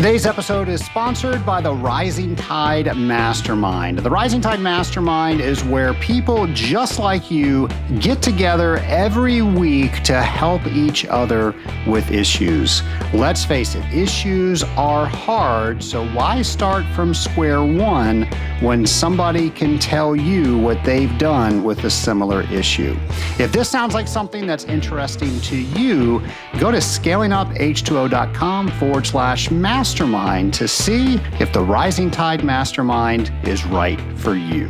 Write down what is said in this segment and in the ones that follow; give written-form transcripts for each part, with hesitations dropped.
Today's episode is sponsored by the Rising Tide Mastermind. The Rising Tide Mastermind is where people just like you get together every week to help each other with issues. Let's face it, issues are hard, so why start from square one when somebody can tell you what they've done with a similar issue? If this sounds like something that's interesting to you, go to scalinguph2o.com/mastermind to see if the Rising Tide Mastermind is right for you.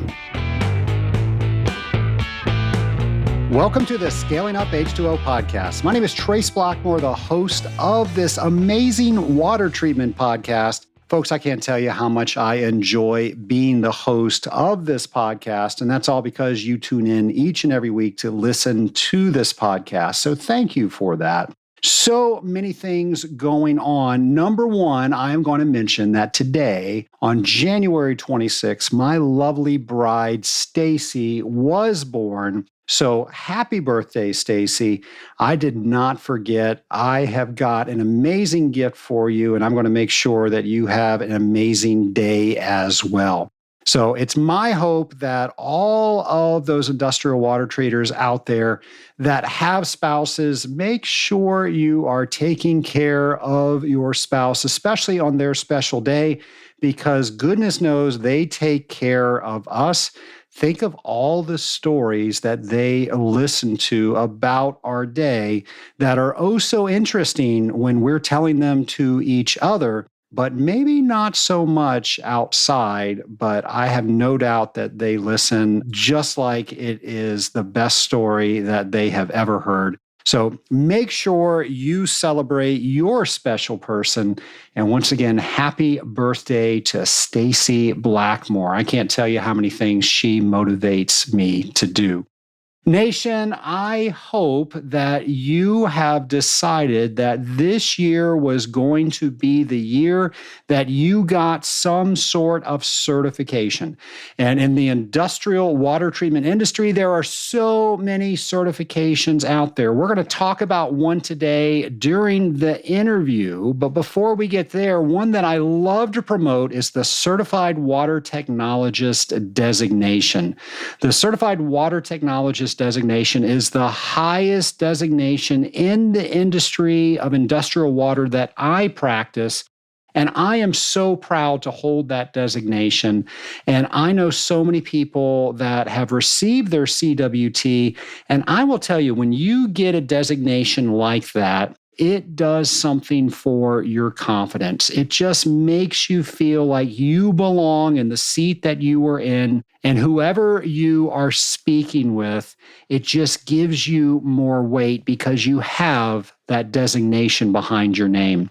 Welcome to the Scaling Up H2O podcast. My name is Trace Blackmore, the host of this amazing water treatment podcast. Folks, I can't tell you how much I enjoy being the host of this podcast, and that's all because you tune in each and every week to listen to this podcast. So thank you for that. So many things going on. Number one, I am going to mention that today, on January 26th, my lovely bride, Stacy, was born. So happy birthday, Stacy. I did not forget. I have got an amazing gift for you, and I'm going to make sure that you have an amazing day as well. So it's my hope that all of those industrial water treaters out there that have spouses, make sure you are taking care of your spouse, especially on their special day, because goodness knows they take care of us. Think of all the stories that they listen to about our day that are oh so interesting when we're telling them to each other, but maybe not so much outside. But I have no doubt that they listen just like it is the best story that they have ever heard. So make sure you celebrate your special person. And once again, happy birthday to Stacy Blackmore. I can't tell you how many things she motivates me to do. Nation, I hope that you have decided that this year was going to be the year that you got some sort of certification. And in the industrial water treatment industry, there are so many certifications out there. We're going to talk about one today during the interview. But before we get there, one that I love to promote is the Certified Water Technologist designation. The Certified Water Technologist designation is the highest designation in the industry of industrial water that I practice. And I am so proud to hold that designation. And I know so many people that have received their CWT. And I will tell you, when you get a designation like that, it does something for your confidence. It just makes you feel like you belong in the seat that you were in, and whoever you are speaking with, it just gives you more weight because you have that designation behind your name.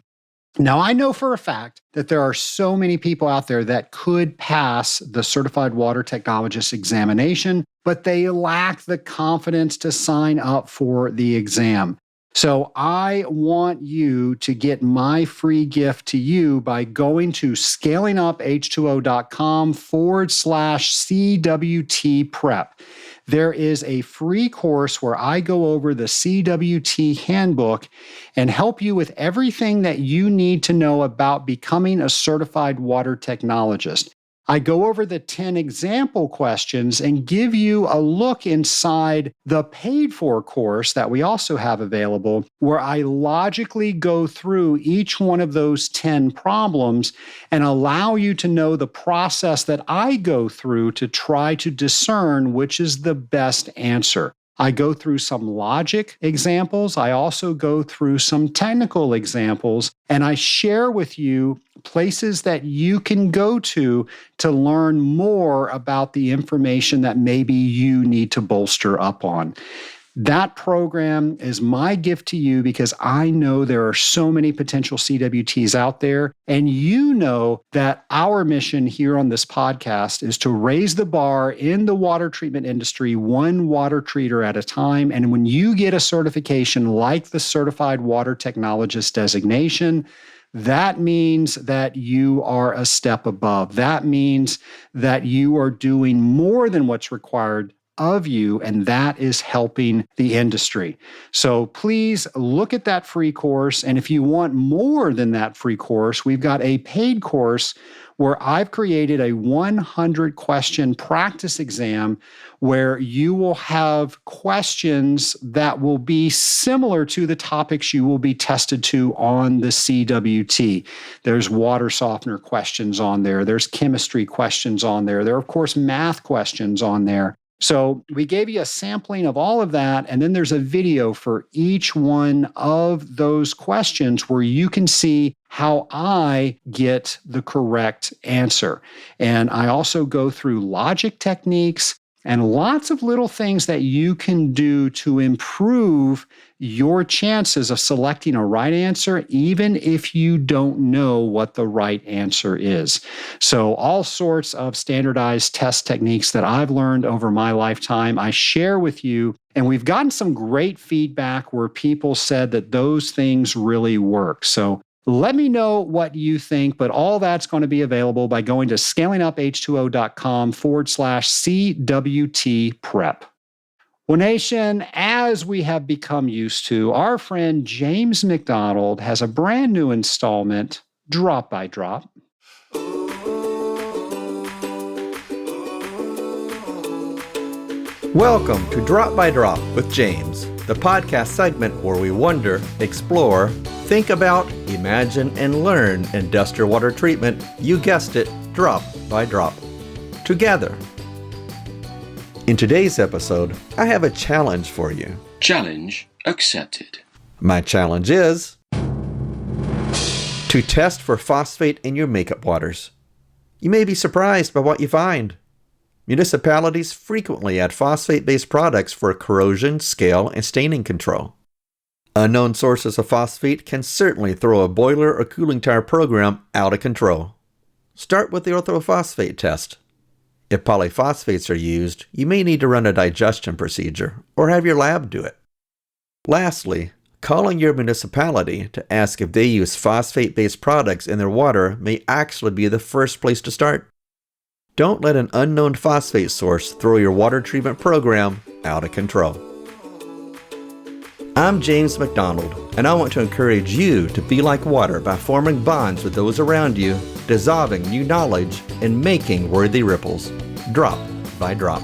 Now, I know for a fact that there are so many people out there that could pass the Certified Water Technologist examination, but they lack the confidence to sign up for the exam. So I want you to get my free gift to you by going to scalinguph2o.com/CWT prep. There is a free course where I go over the CWT handbook and help you with everything that you need to know about becoming a certified water technologist. I go over the 10 example questions and give you a look inside the paid for course that we also have available, where I logically go through each one of those 10 problems and allow you to know the process that I go through to try to discern which is the best answer. I go through some logic examples. I also go through some technical examples, and I share with you places that you can go to learn more about the information that maybe you need to bolster up on. That program is my gift to you because I know there are so many potential CWTs out there. And you know that our mission here on this podcast is to raise the bar in the water treatment industry, one water treater at a time. And when you get a certification like the Certified Water Technologist designation, that means that you are a step above. That means that you are doing more than what's required of you, and that is helping the industry. So please look at that free course. And if you want more than that free course, we've got a paid course where I've created a 100-question practice exam where you will have questions that will be similar to the topics you will be tested to on the CWT. There's water softener questions on there. There's chemistry questions on there. There are, of course, math questions on there. So we gave you a sampling of all of that, and then there's a video for each one of those questions where you can see how I get the correct answer. And I also go through logic techniques and lots of little things that you can do to improve your chances of selecting a right answer, even if you don't know what the right answer is. So all sorts of standardized test techniques that I've learned over my lifetime, I share with you. And we've gotten some great feedback where people said that those things really work. So let me know what you think, but all that's going to be available by going to scalinguph2o.com/CWT prep. Well, Nation, as we have become used to, our friend James McDonald has a brand new installment, Drop by Drop. Welcome to Drop by Drop with James, the podcast segment where we wonder, explore, think about, imagine, and learn industrial water treatment, you guessed it, drop by drop, together. In today's episode, I have a challenge for you. Challenge accepted. My challenge is to test for phosphate in your makeup waters. You may be surprised by what you find. Municipalities frequently add phosphate-based products for corrosion, scale, and staining control. Unknown sources of phosphate can certainly throw a boiler or cooling tower program out of control. Start with the orthophosphate test. If polyphosphates are used, you may need to run a digestion procedure or have your lab do it. Lastly, calling your municipality to ask if they use phosphate-based products in their water may actually be the first place to start. Don't let an unknown phosphate source throw your water treatment program out of control. I'm James McDonald, and I want to encourage you to be like water by forming bonds with those around you, dissolving new knowledge, and making worthy ripples, drop by drop.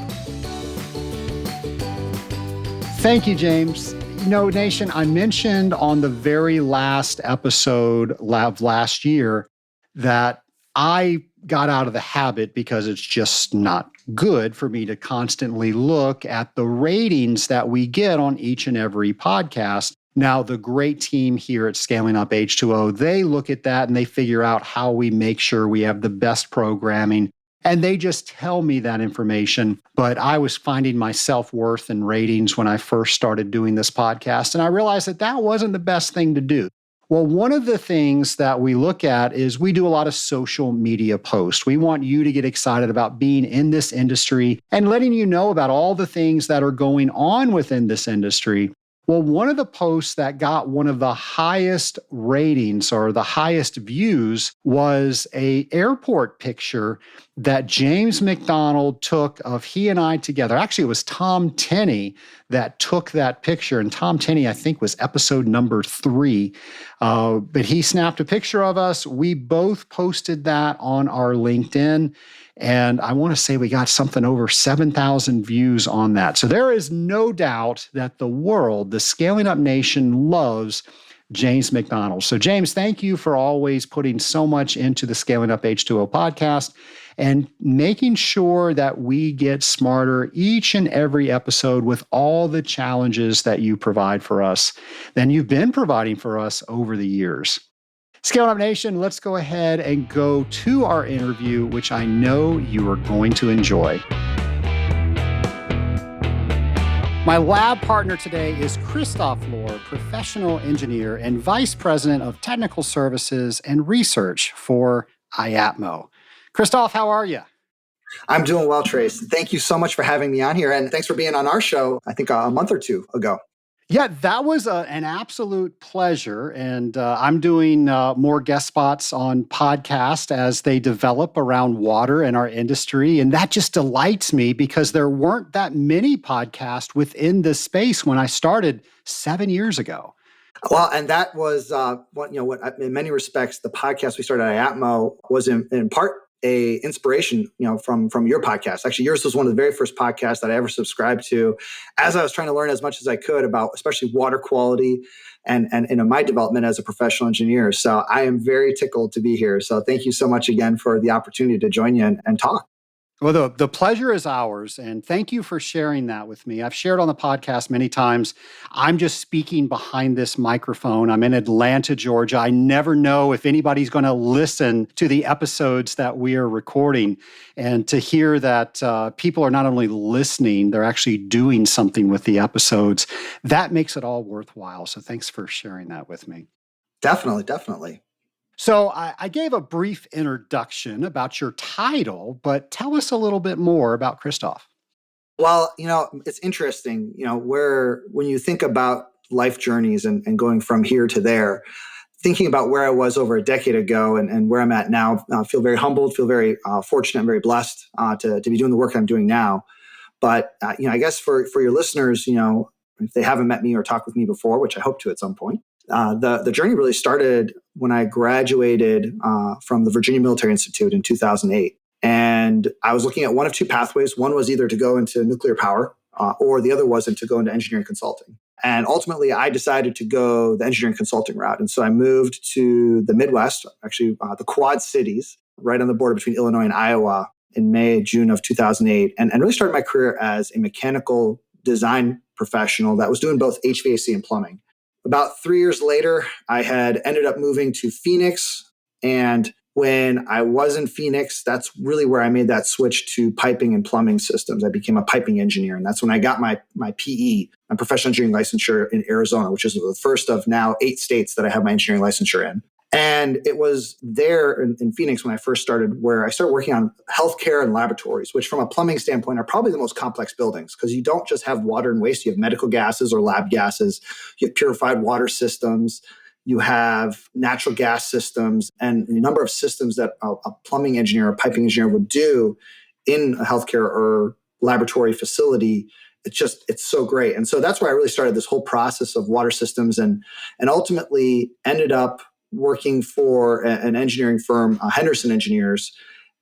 Thank you, James. You know, Nation, I mentioned on the very last episode of last year that I got out of the habit because it's just not good for me to constantly look at the ratings that we get on each and every podcast. Now, the great team here at Scaling Up H2O, they look at that and they figure out how we make sure we have the best programming. And they just tell me that information. But I was finding my self-worth in ratings when I first started doing this podcast. And I realized that that wasn't the best thing to do. Well, one of the things that we look at is we do a lot of social media posts. We want you to get excited about being in this industry and letting you know about all the things that are going on within this industry. Well, one of the posts that got one of the highest ratings or the highest views was an airport picture that James McDonald took of he and I together. Actually, it was Tom Tenney that took that picture. And Tom Tenney, I think, was episode number 3. But he snapped a picture of us. We both posted that on our LinkedIn. And I want to say we got something over 7,000 views on that. So there is no doubt that the world, the Scaling Up Nation, loves James McDonald. So James, thank you for always putting so much into the Scaling Up H2O podcast and making sure that we get smarter each and every episode with all the challenges that you provide for us, than you've been providing for us over the years. Scaling Up Nation, let's go ahead and go to our interview, which I know you are going to enjoy. My lab partner today is Christoph Lohr, professional engineer and vice president of technical services and research for IAPMO. Christoph, how are you? I'm doing well, Trace. Thank you so much for having me on here. And thanks for being on our show, I think a month or two ago. Yeah, that was an absolute pleasure. And I'm doing more guest spots on podcasts as they develop around water in our industry. And that just delights me because there weren't that many podcasts within this space when I started 7 years ago. Well, and that was what in many respects the podcast we started at IAPMO was in part a inspiration, from your podcast. Actually, yours was one of the very first podcasts that I ever subscribed to, as I was trying to learn as much as I could about, especially water quality, and my development as a professional engineer. So I am very tickled to be here. So thank you so much again for the opportunity to join you and talk. Well, the pleasure is ours. And thank you for sharing that with me. I've shared on the podcast many times. I'm just speaking behind this microphone. I'm in Atlanta, Georgia. I never know if anybody's going to listen to the episodes that we are recording. And to hear that people are not only listening, they're actually doing something with the episodes, that makes it all worthwhile. So thanks for sharing that with me. Definitely. So I gave a brief introduction about your title, but tell us a little bit more about Christoph. Well, it's interesting, when you think about life journeys and going from here to there, thinking about where I was over a decade ago and where I'm at now, I feel very humbled, feel very fortunate and very blessed to be doing the work I'm doing now. But, I guess for your listeners, if they haven't met me or talked with me before, which I hope to at some point, the journey really started when I graduated from the Virginia Military Institute in 2008. And I was looking at one of two pathways. One was either to go into nuclear power or the other was to go into engineering consulting. And ultimately, I decided to go the engineering consulting route. And so I moved to the Midwest, actually the Quad Cities, right on the border between Illinois and Iowa in June of 2008, and really started my career as a mechanical design professional that was doing both HVAC and plumbing. About 3 years later, I had ended up moving to Phoenix. And when I was in Phoenix, that's really where I made that switch to piping and plumbing systems. I became a piping engineer. And that's when I got my PE, my professional engineering licensure in Arizona, which is the first of now 8 states that I have my engineering licensure in. And it was there in Phoenix when I first started, where I started working on healthcare and laboratories, which from a plumbing standpoint are probably the most complex buildings, because you don't just have water and waste. You have medical gases or lab gases. You have purified water systems. You have natural gas systems, and a number of systems that a plumbing engineer or piping engineer would do in a healthcare or laboratory facility. It's so great. And so that's where I really started this whole process of water systems, and ultimately ended up working for an engineering firm, Henderson Engineers.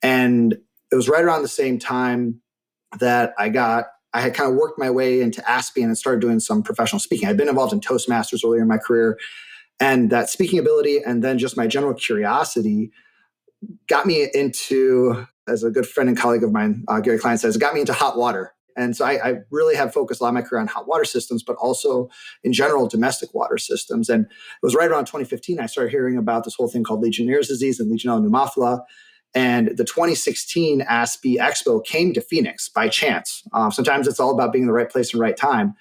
And it was right around the same time that I had kind of worked my way into ASSE and started doing some professional speaking. I'd been involved in Toastmasters earlier in my career, and that speaking ability and then just my general curiosity got me into, as a good friend and colleague of mine, Gary Klein says, got me into hot water. And so I really have focused a lot of my career on hot water systems, but also in general, domestic water systems. And it was right around 2015, I started hearing about this whole thing called Legionnaire's disease and Legionella pneumophila. And the 2016 ASSE Expo came to Phoenix by chance. Sometimes it's all about being in the right place and right time.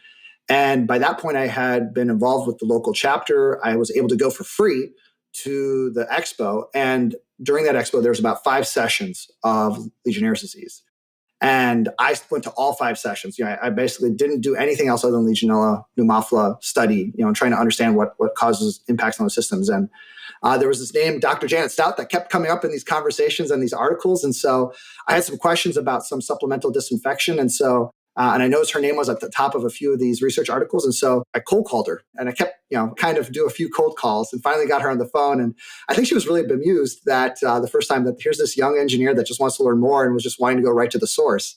And by that point, I had been involved with the local chapter. I was able to go for free to the expo. And during that expo, there was about 5 sessions of Legionnaire's disease. And I went to all 5 sessions. I basically didn't do anything else other than Legionella pneumophila study, trying to understand what causes impacts on the systems. And there was this name, Dr. Janet Stout, that kept coming up in these conversations and these articles. And so I had some questions about some supplemental disinfection. And so, and I noticed her name was at the top of a few of these research articles. And so I cold called her, and I kept, kind of do a few cold calls, and finally got her on the phone. And I think she was really bemused that the first time that here's this young engineer that just wants to learn more and was just wanting to go right to the source.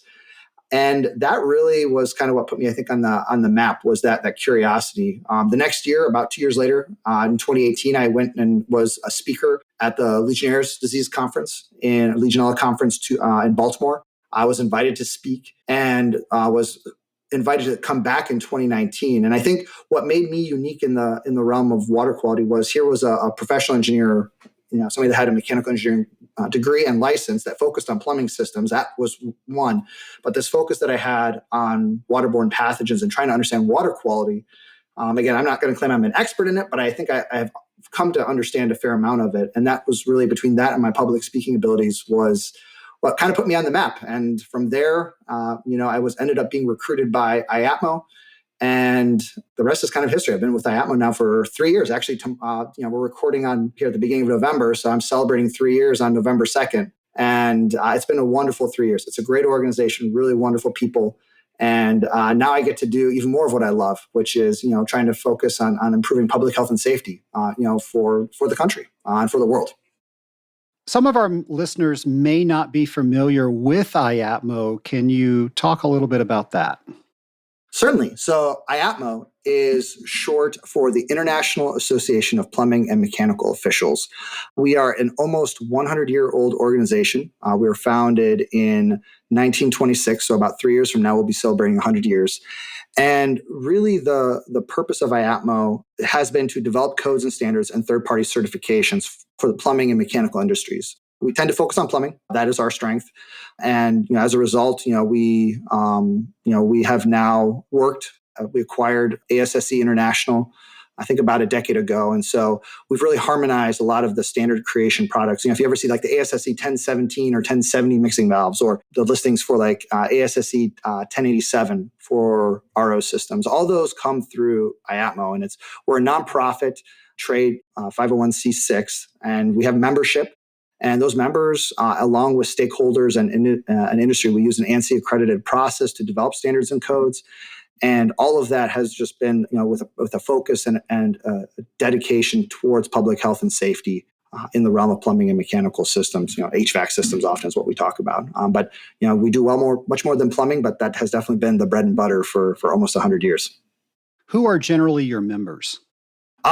And that really was kind of what put me, I think, on the map, was that curiosity. The next year, about 2 years later, in 2018, I went and was a speaker at the Legionnaire's disease conference Legionella conference in Baltimore. I was invited to speak and was invited to come back in 2019. And I think what made me unique in the realm of water quality was here was a professional engineer, somebody that had a mechanical engineering degree and license that focused on plumbing systems. That was one. But this focus that I had on waterborne pathogens and trying to understand water quality, again, I'm not going to claim I'm an expert in it, but I think I have come to understand a fair amount of it. And that was really, between that and my public speaking abilities, was what kind of put me on the map. And from there, I ended up being recruited by IAPMO And the rest is kind of history. I've been with IAPMO now for 3 years. Actually, we're recording on here at the beginning of November, so I'm celebrating 3 years on November 2nd. And it's been a wonderful 3 years. It's a great organization, really wonderful people. And now I get to do even more of what I love, which is, trying to focus on improving public health and safety, for the country and for the world. Some of our listeners may not be familiar with IAPMO. Can you talk a little bit about that? Certainly. So IAPMO is short for the International Association of Plumbing and Mechanical Officials. We are an almost 100-year-old organization. We were founded in 1926, so about 3 years from now, we'll be celebrating 100 years. And really the purpose of IAPMO has been to develop codes and standards and third-party certifications for the plumbing and mechanical industries. We tend to focus on plumbing. That is our strength. And as a result, we have now worked. We acquired ASSE International, I think about a decade ago. And so we've really harmonized a lot of the standard creation products. If you ever see like the ASSE 1017 or 1070 mixing valves, or the listings for like ASSE 1087 for RO systems, all those come through IAPMO. And we're a nonprofit trade 501c6, and we have membership. And those members, along with stakeholders and industry, we use an ANSI accredited process to develop standards and codes. And all of that has just been, with a focus and dedication towards public health and safety in the realm of plumbing and mechanical systems. HVAC systems often is what we talk about. But we do much more than plumbing, but that has definitely been the bread and butter for almost 100 years. Who are generally your members?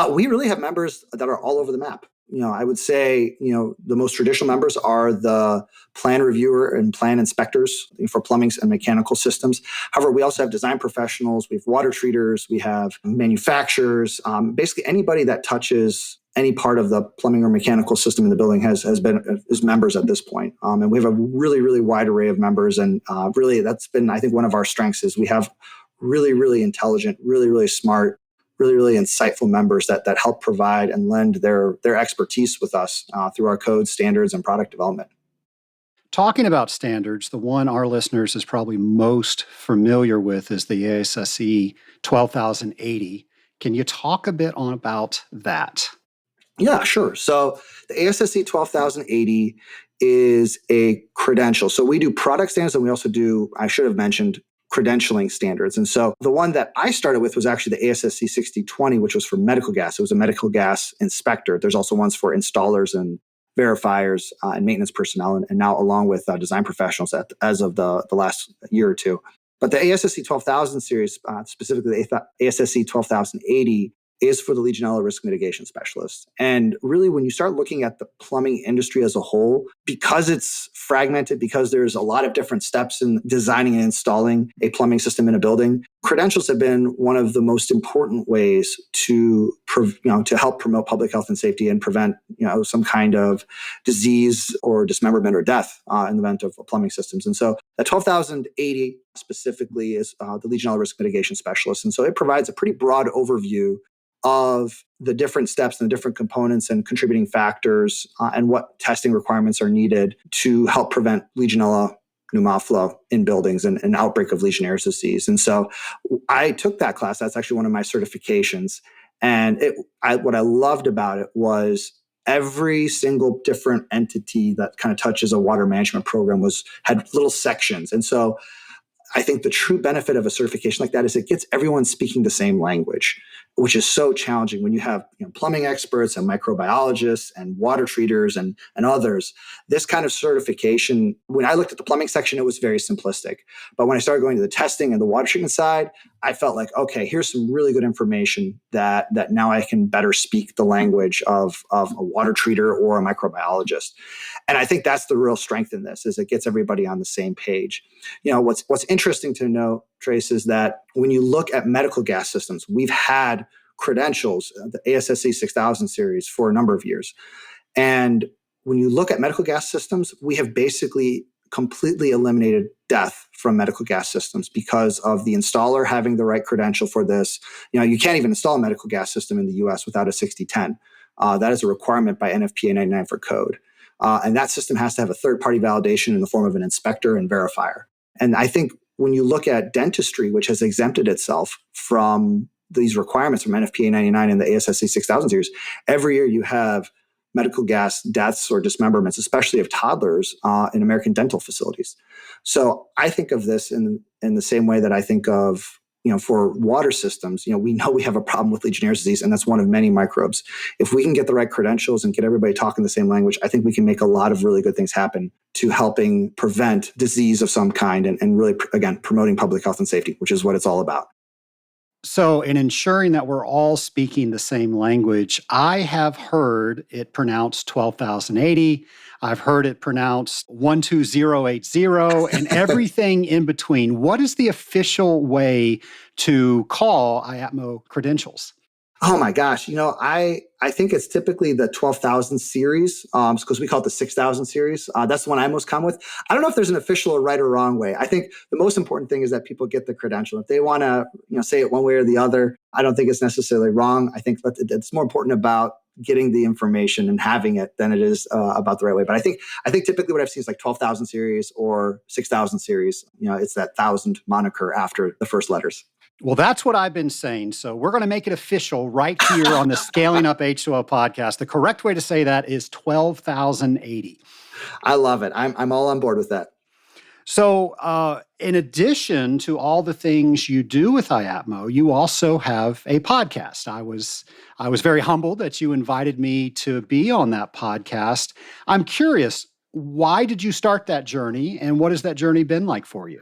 We really have members that are all over the map. I would say, the most traditional members are the plan reviewer and plan inspectors for plumbing and mechanical systems. However, we also have design professionals, we have water treaters, we have manufacturers, basically anybody that touches any part of the plumbing or mechanical system in the building is members at this point. And we have a really, really wide array of members. And really, that's been, I think, one of our strengths is we have really, really intelligent, really, really smart, really, really insightful members that help provide and lend their expertise with us through our codes, standards, and product development. Talking about standards, the one our listeners is probably most familiar with is the ASSE 12080. Can you talk a bit about that? Yeah, sure. So the ASSE 12080 is a credential. So we do product standards, and we also do, I should have mentioned, credentialing standards. And so the one that I started with was actually the ASSE 6020, which was for medical gas. It was a medical gas inspector. There's also ones for installers and verifiers and maintenance personnel, and now along with design professionals as of the last year or two. But the ASSE 12000 series, specifically the ASSE 12080, is for the Legionella risk mitigation specialist. And really, when you start looking at the plumbing industry as a whole, because it's fragmented, because there's a lot of different steps in designing and installing a plumbing system in a building, credentials have been one of the most important ways to help promote public health and safety and prevent some kind of disease or dismemberment or death in the event of plumbing systems. And so the 12080 specifically is the Legionella risk mitigation specialist. And so it provides a pretty broad overview of the different steps and the different components and contributing factors and what testing requirements are needed to help prevent Legionella pneumophylla in buildings and an outbreak of Legionnaire's disease. And so I took that class. That's actually one of my certifications. And what I loved about it was every single different entity that kind of touches a water management program had little sections. And so I think the true benefit of a certification like that is it gets everyone speaking the same language, which is so challenging when you have plumbing experts and microbiologists and water treaters and others. This kind of certification, when I looked at the plumbing section, it was very simplistic. But when I started going to the testing and the water treatment side, I felt like, okay, here's some really good information that now I can better speak the language of a water treater or a microbiologist. And I think that's the real strength in this, is it gets everybody on the same page. What's interesting to note, Trace, is that when you look at medical gas systems, we've had credentials, the ASSE 6000 series, for a number of years. And when you look at medical gas systems, we have basically completely eliminated death from medical gas systems because of the installer having the right credential for this. You can't even install a medical gas system in the US without a 6010. That is a requirement by NFPA 99 for code. And that system has to have a third-party validation in the form of an inspector and verifier. And I think when you look at dentistry, which has exempted itself from these requirements from NFPA 99 and the ASSE 6000 series, every year you have medical gas deaths or dismemberments, especially of toddlers in American dental facilities. So I think of this in the same way that I think of, for water systems. We know we have a problem with Legionnaire's disease, and that's one of many microbes. If we can get the right credentials and get everybody talking the same language, I think we can make a lot of really good things happen to helping prevent disease of some kind and really, again, promoting public health and safety, which is what it's all about. So, in ensuring that we're all speaking the same language, I have heard it pronounced 12,080. I've heard it pronounced 12080 and everything in between. What is the official way to call IAPMO credentials? Oh my gosh. I think it's typically the 12,000 series because we call it the 6,000 series. That's the one I'm most common with. I don't know if there's an official or right or wrong way. I think the most important thing is that people get the credential. If they want to say it one way or the other, I don't think it's necessarily wrong. I think that it's more important about getting the information and having it than it is about the right way. But I think typically what I've seen is like 12,000 series or 6,000 series. It's that 1,000 moniker after the first letters. Well, that's what I've been saying. So we're going to make it official right here on the Scaling Up H2O podcast. The correct way to say that is 12,080. I love it. I'm all on board with that. So in addition to all the things you do with IAPMO, you also have a podcast. I was very humbled that you invited me to be on that podcast. I'm curious, why did you start that journey, and what has that journey been like for you?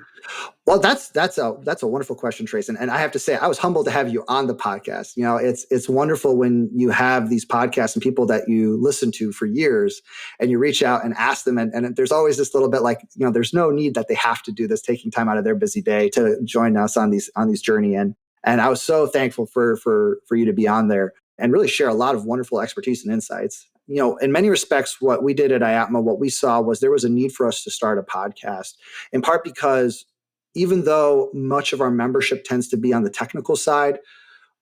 Well, that's a wonderful question, Trace. And I have to say, I was humbled to have you on the podcast. It's wonderful when you have these podcasts and people that you listen to for years, and you reach out and ask them. And there's always this little bit like, there's no need that they have to do this, taking time out of their busy day to join us on these journey. And I was so thankful for you to be on there and really share a lot of wonderful expertise and insights. In many respects, what we did at IAPMO, what we saw was there was a need for us to start a podcast, in part because even though much of our membership tends to be on the technical side,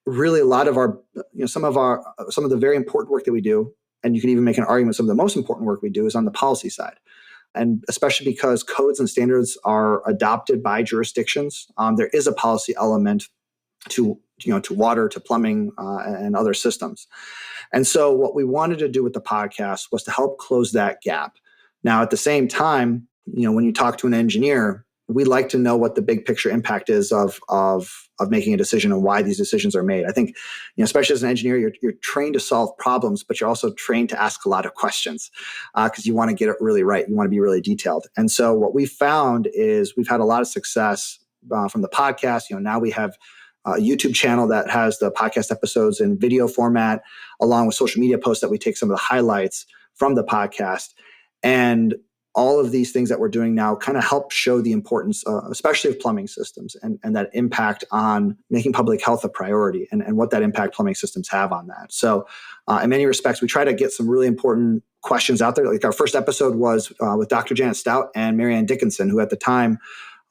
really a lot of our, some of the very important work that we do, and you can even make an argument some of the most important work we do is on the policy side. And especially because codes and standards are adopted by jurisdictions, there is a policy element to water, to plumbing, and other systems. And so what we wanted to do with the podcast was to help close that gap. Now, at the same time, when you talk to an engineer, we like to know what the big picture impact is of making a decision and why these decisions are made. I think, especially as an engineer, you're trained to solve problems, but you're also trained to ask a lot of questions because you want to get it really right. You want to be really detailed. And so what we found is we've had a lot of success from the podcast. Now we have a YouTube channel that has the podcast episodes in video format, along with social media posts that we take some of the highlights from the podcast. And all of these things that we're doing now kind of help show the importance, especially of plumbing systems and that impact on making public health a priority and what that impact plumbing systems have on that. So in many respects, we try to get some really important questions out there. Like our first episode was with Dr. Janet Stout and Marianne Dickinson, who at the time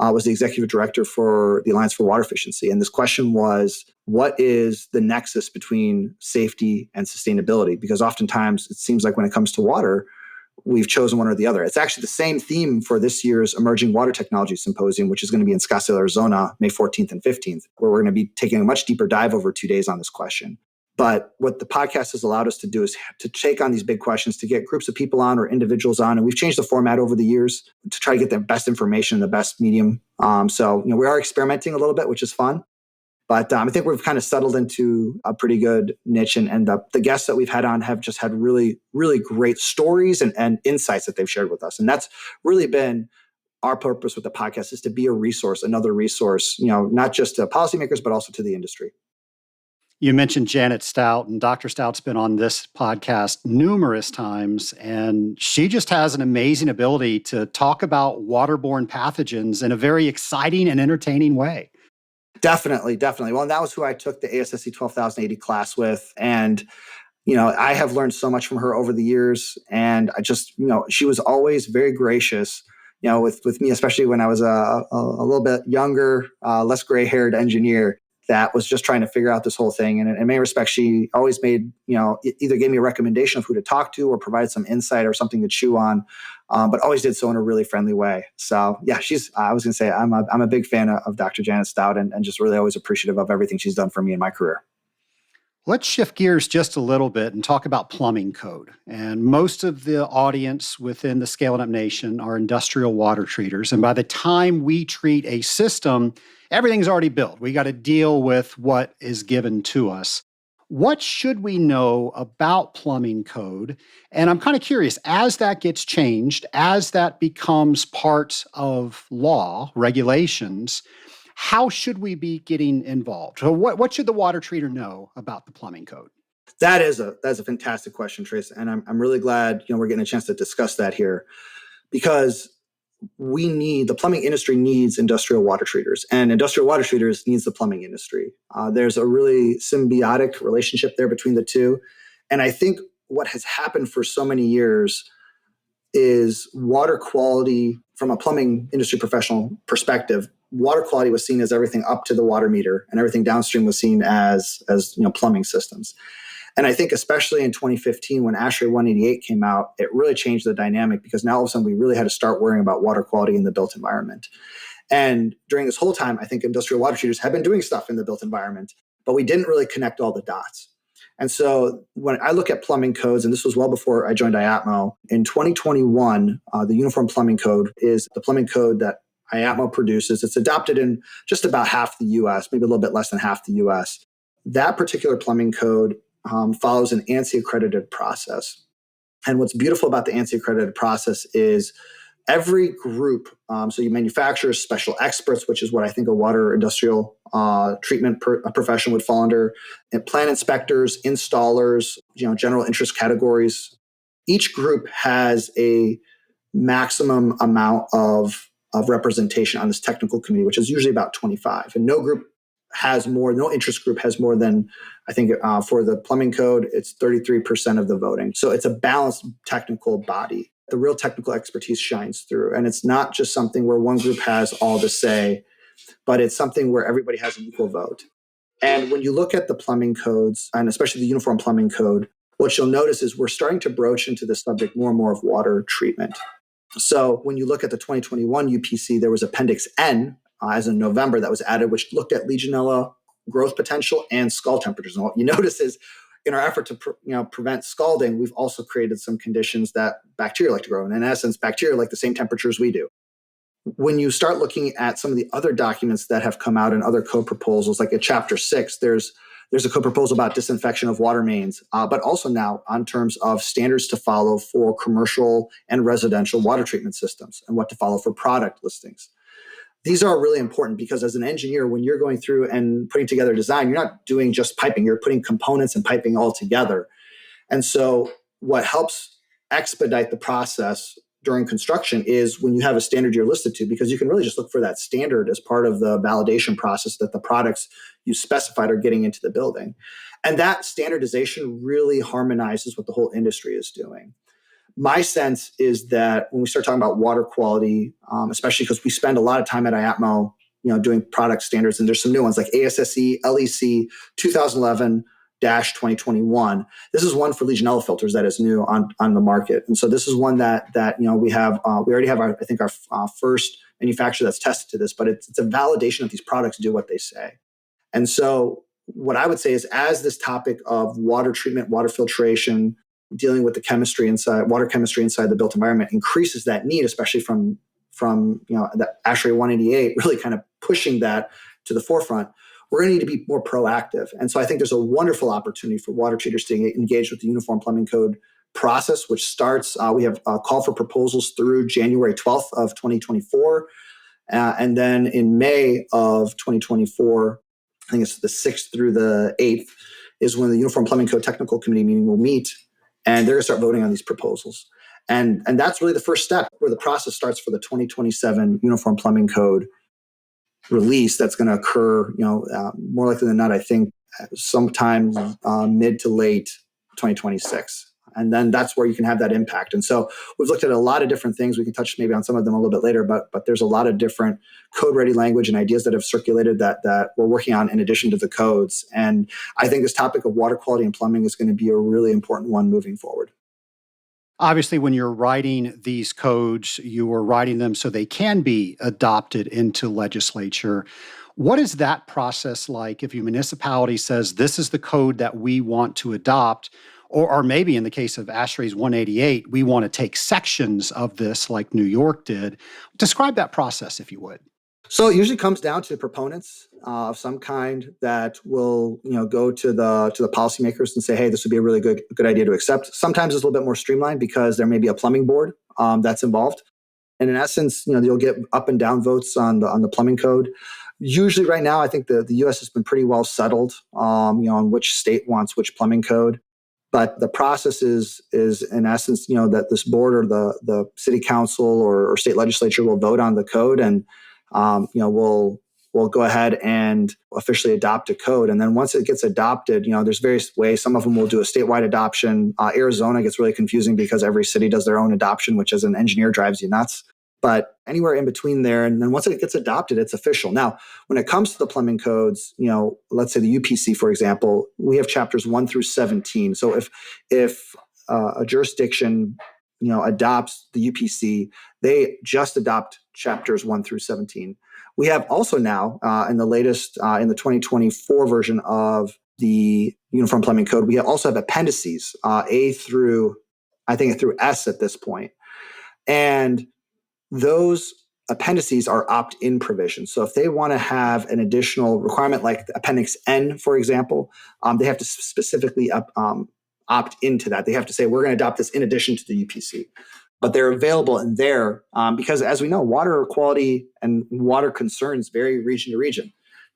was the executive director for the Alliance for Water Efficiency. And this question was, what is the nexus between safety and sustainability? Because oftentimes it seems like when it comes to water, we've chosen one or the other. It's actually the same theme for this year's Emerging Water Technology Symposium, which is going to be in Scottsdale, Arizona, May 14th and 15th, where we're going to be taking a much deeper dive over 2 days on this question. But what the podcast has allowed us to do is to take on these big questions, to get groups of people on or individuals on. And we've changed the format over the years to try to get the best information, the best medium. So we are experimenting a little bit, which is fun. But I think we've kind of settled into a pretty good niche. And the guests that we've had on have just had really, really great stories and insights that they've shared with us. And that's really been our purpose with the podcast, is to be a resource, another resource, not just to policymakers, but also to the industry. You mentioned Janet Stout, and Dr. Stout's been on this podcast numerous times, and she just has an amazing ability to talk about waterborne pathogens in a very exciting and entertaining way. Definitely. Well, and that was who I took the ASSE 12,080 class with. And, I have learned so much from her over the years. And I just, she was always very gracious, with me, especially when I was a little bit younger, less gray-haired engineer, that was just trying to figure out this whole thing. And in many respects, she always made, either gave me a recommendation of who to talk to or provided some insight or something to chew on, but always did so in a really friendly way. So yeah, I was going to say, I'm a big fan of Dr. Janet Stout and just really always appreciative of everything she's done for me in my career. Let's shift gears just a little bit and talk about plumbing code. And most of the audience within the Scaling Up Nation are industrial water treaters. And by the time we treat a system, everything's already built. We got to deal with what is given to us. What should we know about plumbing code? And I'm kind of curious, as that gets changed, as that becomes part of law, regulations, how should we be getting involved? So what should the water treater know about the plumbing code? That's a fantastic question, Trace. And I'm really glad, we're getting a chance to discuss that here, because the plumbing industry needs industrial water treaters, and industrial water treaters needs the plumbing industry. There's a really symbiotic relationship there between the two. And I think what has happened for so many years is water quality from a plumbing industry professional perspective. Water quality was seen as everything up to the water meter, and everything downstream was seen as plumbing systems. And I think especially in 2015, when ASHRAE 188 came out, it really changed the dynamic, because now all of a sudden we really had to start worrying about water quality in the built environment. And during this whole time, I think industrial water treaters have been doing stuff in the built environment, but we didn't really connect all the dots. And so when I look at plumbing codes, and this was well before I joined IAPMO, in 2021, the Uniform Plumbing Code is the plumbing code that IAPMO produces. It's adopted in just about half the US, maybe a little bit less than half the US. That particular plumbing code follows an ANSI accredited process. And what's beautiful about the ANSI accredited process is every group, so you manufacturers, special experts, which is what I think a water industrial treatment profession would fall under, and plant inspectors, installers, general interest categories. Each group has a maximum amount of representation on this technical committee, which is usually about 25. And no interest group has more than, I think for the plumbing code, it's 33% of the voting. So it's a balanced technical body. The real technical expertise shines through. And it's not just something where one group has all the say, but it's something where everybody has an equal vote. And when you look at the plumbing codes, and especially the Uniform Plumbing Code, what you'll notice is we're starting to broach into the subject more and more of water treatment. So when you look at the 2021 UPC, there was Appendix N as in November that was added, which looked at Legionella growth potential and scald temperatures. And what you notice is in our effort to prevent scalding, we've also created some conditions that bacteria like to grow in. In essence, bacteria like the same temperatures we do. When you start looking at some of the other documents that have come out in other code proposals, like at Chapter 6, there's a code proposal about disinfection of water mains, but also now on terms of standards to follow for commercial and residential water treatment systems and what to follow for product listings. These are really important because as an engineer, when you're going through and putting together a design, you're not doing just piping, you're putting components and piping all together. And so what helps expedite the process during construction is when you have a standard you're listed to, because you can really just look for that standard as part of the validation process that the products you specified are getting into the building. And that standardization really harmonizes what the whole industry is doing. My sense is that when we start talking about water quality, especially because we spend a lot of time at IAPMO, doing product standards, and there's some new ones like ASSE, LEC 2011-2021. This is one for Legionella filters that is new on the market, and so this is one that we have. We already have our first manufacturer that's tested to this, but it's a validation that these products do what they say. And so what I would say is, as this topic of water treatment, water filtration, dealing with the water chemistry inside the built environment increases that need, especially from the ASHRAE 188 really kind of pushing that to the forefront. We're going to need to be more proactive. And so I think there's a wonderful opportunity for water treaters to engage with the Uniform Plumbing Code process, which starts, we have a call for proposals through January 12th of 2024. And then in May of 2024, I think it's the 6th through the 8th, is when the Uniform Plumbing Code Technical Committee meeting will meet. And they're going to start voting on these proposals. And that's really the first step where the process starts for the 2027 Uniform Plumbing Code release that's going to occur, more likely than not, I think, sometime mid to late 2026. And then that's where you can have that impact. And so we've looked at a lot of different things. We can touch maybe on some of them a little bit later, but there's a lot of different code-ready language and ideas that have circulated that we're working on in addition to the codes. And I think this topic of water quality and plumbing is going to be a really important one moving forward. Obviously, when you're writing these codes, you are writing them so they can be adopted into legislature. What is that process like if your municipality says, this is the code that we want to adopt, or maybe in the case of ASHRAE's 188, we want to take sections of this like New York did? Describe that process, if you would. So it usually comes down to proponents of some kind that will, go to the policymakers and say, hey, this would be a really good idea to accept. Sometimes it's a little bit more streamlined because there may be a plumbing board that's involved. And in essence, you'll get up and down votes on the plumbing code. Usually right now, I think the U.S. has been pretty well settled, on which state wants which plumbing code. But the process is in essence, that this board or the city council or state legislature will vote on the code, and we'll go ahead and officially adopt a code. And then once it gets adopted, there's various ways. Some of them will do a statewide adoption. Arizona gets really confusing because every city does their own adoption, which as an engineer drives you nuts. But anywhere in between there, and then once it gets adopted, it's official. Now, when it comes to the plumbing codes, let's say the UPC, for example, we have chapters 1 through 17. So if a jurisdiction, adopts the UPC, they just adopt chapters 1 through 17. We have also now, in the latest, in the 2024 version of the Uniform Plumbing Code, we also have appendices, A through, I think through S at this point. And those appendices are opt-in provisions. So if they want to have an additional requirement like Appendix N, for example, they have to specifically opt into that. They have to say, we're going to adopt this in addition to the UPC. But they're available in there because, as we know, water quality and water concerns vary region to region.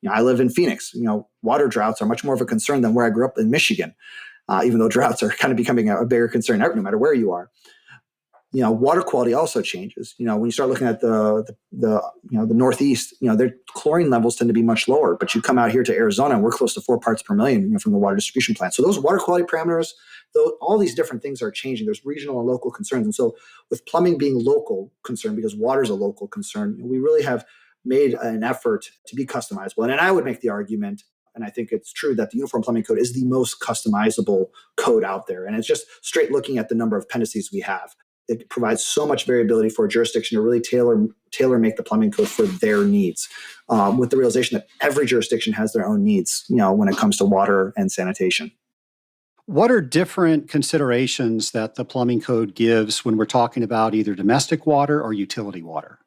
I live in Phoenix. Water droughts are much more of a concern than where I grew up in Michigan, even though droughts are kind of becoming a bigger concern no matter where you are. Water quality also changes. When you start looking at the Northeast, their chlorine levels tend to be much lower. But you come out here to Arizona, and we're close to 4 parts per million, from the water distribution plant. So those water quality parameters, all these different things are changing. There's regional and local concerns. And so with plumbing being local concern, because water is a local concern, we really have made an effort to be customizable. And I would make the argument, and I think it's true, that the Uniform Plumbing Code is the most customizable code out there. And it's just straight looking at the number of appendices we have. It provides so much variability for a jurisdiction to really tailor make the plumbing code for their needs, with the realization that every jurisdiction has their own needs, when it comes to water and sanitation. What are different considerations that the plumbing code gives when we're talking about either domestic water or utility water?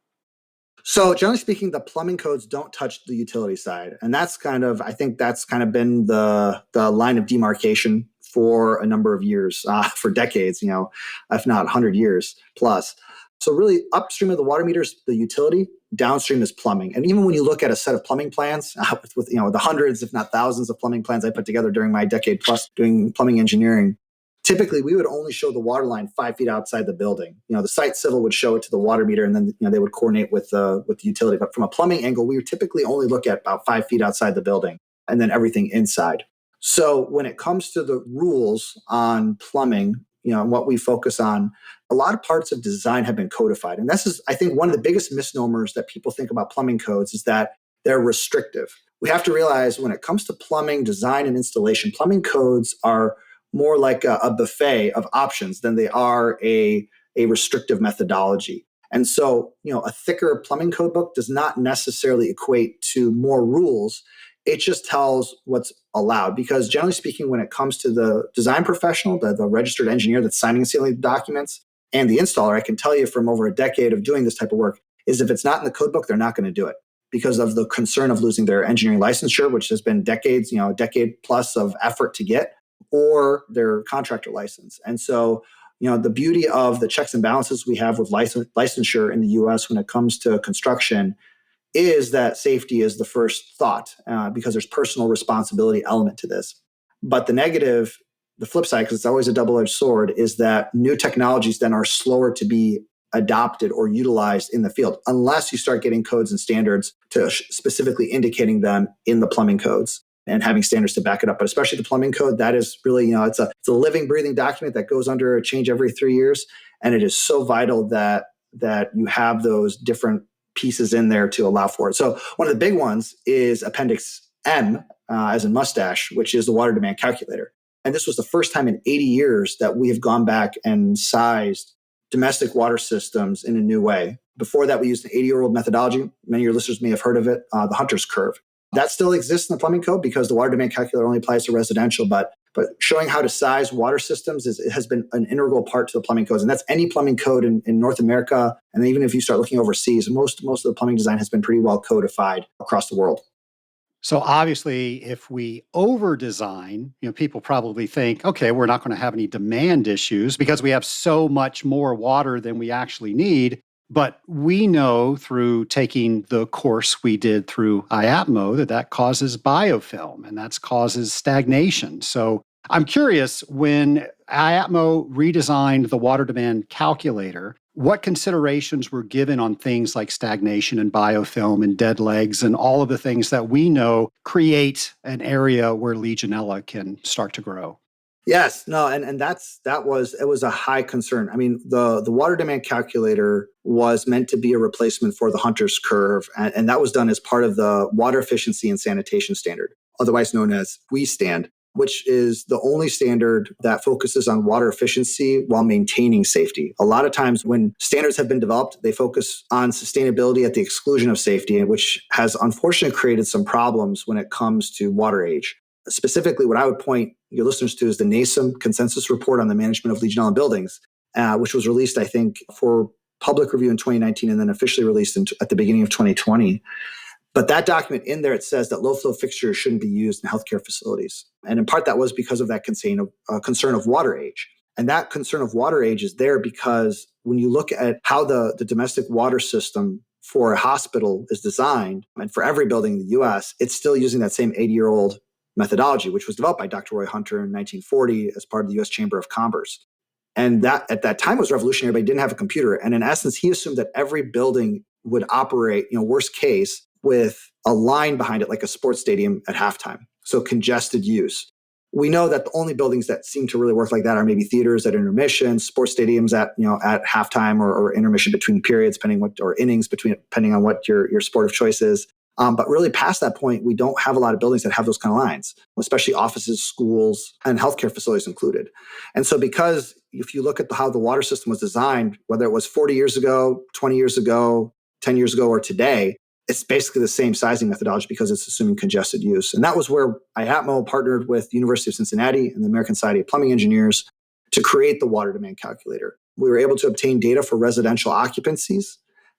So generally speaking, the plumbing codes don't touch the utility side. And I think that's kind of been the line of demarcation for a number of years, for decades, if not 100 years plus. So really upstream of the water meters, the utility, downstream is plumbing. And even when you look at a set of plumbing plans with the hundreds, if not thousands of plumbing plans I put together during my decade plus doing plumbing engineering, typically we would only show the water line 5 feet outside the building. The site civil would show it to the water meter, and then they would coordinate with the utility. But from a plumbing angle, we would typically only look at about 5 feet outside the building, and then everything inside. So when it comes to the rules on plumbing, and what we focus on, a lot of parts of design have been codified. And this is, I think, one of the biggest misnomers that people think about plumbing codes is that they're restrictive. We have to realize when it comes to plumbing design and installation, plumbing codes are more like a buffet of options than they are a restrictive methodology. And so, a thicker plumbing code book does not necessarily equate to more rules. It just tells what's allowed, because generally speaking, when it comes to the design professional, the registered engineer that's signing and sealing the documents, and the installer, I can tell you from over a decade of doing this type of work, is if it's not in the code book, they're not going to do it because of the concern of losing their engineering licensure, which has been decades, a decade plus of effort to get, or their contractor license. And so, the beauty of the checks and balances we have with licensure in the US when it comes to construction is that safety is the first thought, because there's personal responsibility element to this. But the negative, the flip side, because it's always a double-edged sword, is that new technologies then are slower to be adopted or utilized in the field, unless you start getting codes and standards to specifically indicating them in the plumbing codes. and having standards to back it up. But especially the plumbing code, that is really, it's a living, breathing document that goes under a change every 3 years. And it is so vital that you have those different pieces in there to allow for it. So one of the big ones is Appendix M, as in mustache, which is the water demand calculator. And this was the first time in 80 years that we have gone back and sized domestic water systems in a new way. Before that, we used an 80-year-old methodology. Many of your listeners may have heard of it, the Hunter's curve. That still exists in the plumbing code because the water demand calculator only applies to residential, but showing how to size water systems has been an integral part to the plumbing codes. And that's any plumbing code in North America. And even if you start looking overseas, most of the plumbing design has been pretty well codified across the world. So obviously, if we over-design, people probably think, okay, we're not going to have any demand issues because we have so much more water than we actually need. But we know through taking the course we did through IAPMO that causes biofilm and that causes stagnation. So I'm curious, when IAPMO redesigned the water demand calculator, what considerations were given on things like stagnation and biofilm and dead legs and all of the things that we know create an area where Legionella can start to grow? Yes, no, and it was a high concern. I mean, the water demand calculator was meant to be a replacement for the Hunter's curve, and that was done as part of the Water Efficiency and Sanitation Standard, otherwise known as WESTAND, which is the only standard that focuses on water efficiency while maintaining safety. A lot of times when standards have been developed, they focus on sustainability at the exclusion of safety, which has unfortunately created some problems when it comes to water age. Specifically, what I would point your listeners to is the NASEM Consensus Report on the Management of Legionella Buildings, which was released, I think, for public review in 2019 and then officially released at the beginning of 2020. But that document in there, it says that low-flow fixtures shouldn't be used in healthcare facilities. And in part, that was because of that concern of water age. And that concern of water age is there because when you look at how the domestic water system for a hospital is designed, and for every building in the U.S., it's still using that same 80-year-old methodology, which was developed by Dr. Roy Hunter in 1940 as part of the U.S. Chamber of Commerce. And that at that time was revolutionary, but he didn't have a computer. And in essence, he assumed that every building would operate, worst case, with a line behind it like a sports stadium at halftime. So congested use. We know that the only buildings that seem to really work like that are maybe theaters at intermission, sports stadiums at halftime or intermission between periods, or innings depending on what your sport of choice is. But really past that point, we don't have a lot of buildings that have those kind of lines, especially offices, schools, and healthcare facilities included. And so because if you look at how the water system was designed, whether it was 40 years ago, 20 years ago, 10 years ago, or today, it's basically the same sizing methodology because it's assuming congested use. And that was where IAPMO partnered with the University of Cincinnati and the American Society of Plumbing Engineers to create the water demand calculator. We were able to obtain data for residential occupancies.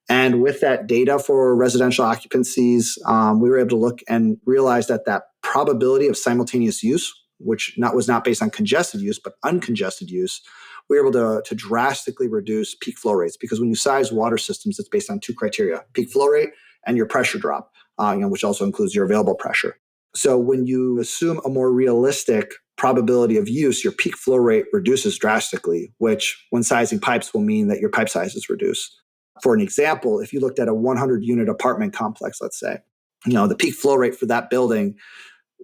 And with that data for residential occupancies, we were able to look and realize that probability of simultaneous use, which was not based on congested use, but uncongested use, we were able to drastically reduce peak flow rates. Because when you size water systems, it's based on two criteria: peak flow rate and your pressure drop, which also includes your available pressure. So when you assume a more realistic probability of use, your peak flow rate reduces drastically, which when sizing pipes will mean that your pipe size is reduced. For an example, if you looked at a 100-unit apartment complex, let's say, the peak flow rate for that building,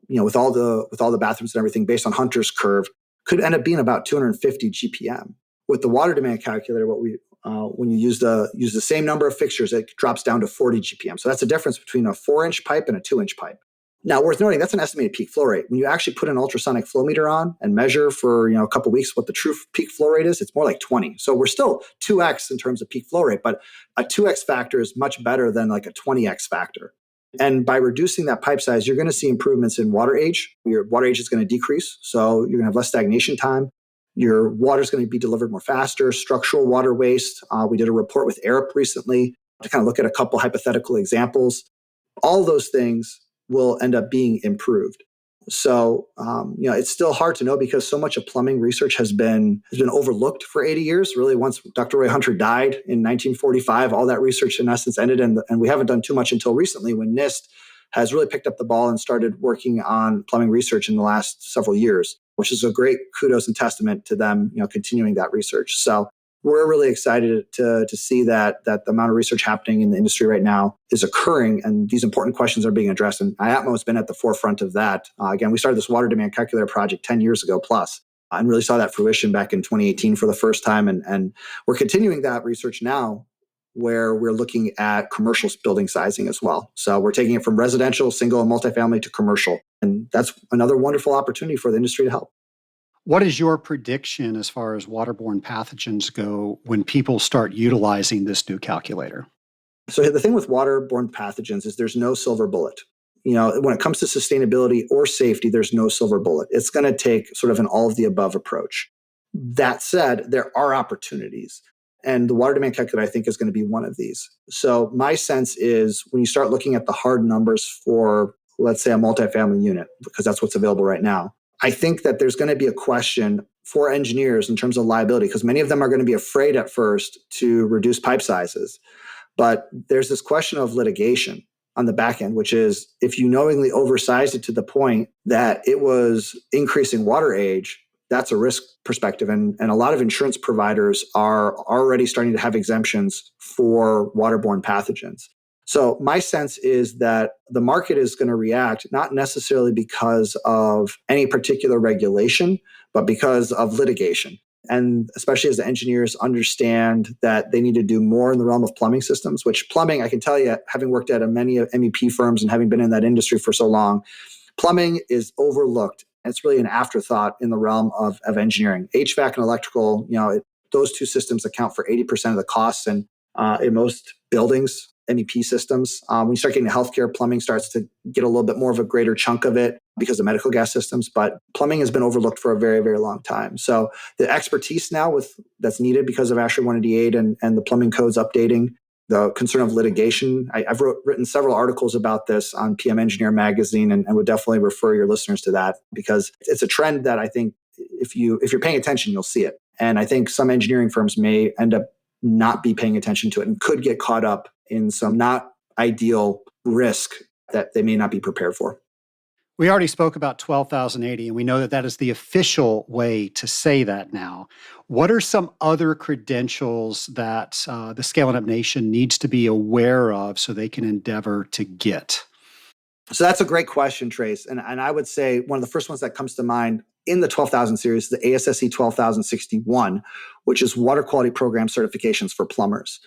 with all the bathrooms and everything based on Hunter's curve, could end up being about 250 GPM. With the water demand calculator, when you use the same number of fixtures, it drops down to 40 GPM. So that's the difference between a 4-inch pipe and a 2-inch pipe. Now, worth noting, that's an estimated peak flow rate. When you actually put an ultrasonic flow meter on and measure for a couple of weeks what the true peak flow rate is, it's more like 20. So we're still 2x in terms of peak flow rate, but a 2x factor is much better than like a 20x factor. And by reducing that pipe size, you're going to see improvements in water age. Your water age is going to decrease, so you're going to have less stagnation time. Your water is going to be delivered more faster. Structural water waste. We did a report with ARP recently to kind of look at a couple hypothetical examples. All those things will end up being improved. So, it's still hard to know because so much of plumbing research has been overlooked for 80 years. Really, once Dr. Roy Hunter died in 1945, all that research in essence ended, and we haven't done too much until recently when NIST has really picked up the ball and started working on plumbing research in the last several years, which is a great kudos and testament to them, continuing that research. So we're really excited to see that the amount of research happening in the industry right now is occurring, and these important questions are being addressed. And IAPMO has been at the forefront of that. Again, we started this water demand calculator project 10 years ago plus, and really saw that fruition back in 2018 for the first time. And we're continuing that research now, where we're looking at commercial building sizing as well. So we're taking it from residential, single, and multifamily to commercial. And that's another wonderful opportunity for the industry to help. What is your prediction as far as waterborne pathogens go when people start utilizing this new calculator? So the thing with waterborne pathogens is there's no silver bullet. When it comes to sustainability or safety, there's no silver bullet. It's going to take sort of an all of the above approach. That said, there are opportunities. And the water demand calculator, I think, is going to be one of these. So my sense is when you start looking at the hard numbers for, let's say, a multifamily unit, because that's what's available right now, I think that there's going to be a question for engineers in terms of liability, because many of them are going to be afraid at first to reduce pipe sizes. But there's this question of litigation on the back end, which is if you knowingly oversized it to the point that it was increasing water age, that's a risk perspective. And a lot of insurance providers are already starting to have exemptions for waterborne pathogens. So my sense is that the market is going to react not necessarily because of any particular regulation, but because of litigation. And especially as the engineers understand that they need to do more in the realm of plumbing systems, which plumbing, I can tell you, having worked at many MEP firms and having been in that industry for so long, plumbing is overlooked. It's really an afterthought in the realm of engineering. HVAC and electrical, those two systems account for 80% of the costs. And in most buildings, MEP systems, when you start getting to healthcare, plumbing starts to get a little bit more of a greater chunk of it because of medical gas systems. But plumbing has been overlooked for a very, very long time. So the expertise now that's needed because of ASHRAE 188 and the plumbing codes updating, the concern of litigation. I've written several articles about this on PM Engineer magazine and would definitely refer your listeners to that because it's a trend that I think if you're paying attention, you'll see it. And I think some engineering firms may end up not be paying attention to it and could get caught up in some not ideal risk that they may not be prepared for. We already spoke about 12,080, and we know that is the official way to say that now. What are some other credentials that the Scaling Up Nation needs to be aware of so they can endeavor to get? So that's a great question, Trace. And I would say one of the first ones that comes to mind in the 12,000 series, the ASSE 12,061, which is Water Quality Program Certifications for Plumbers.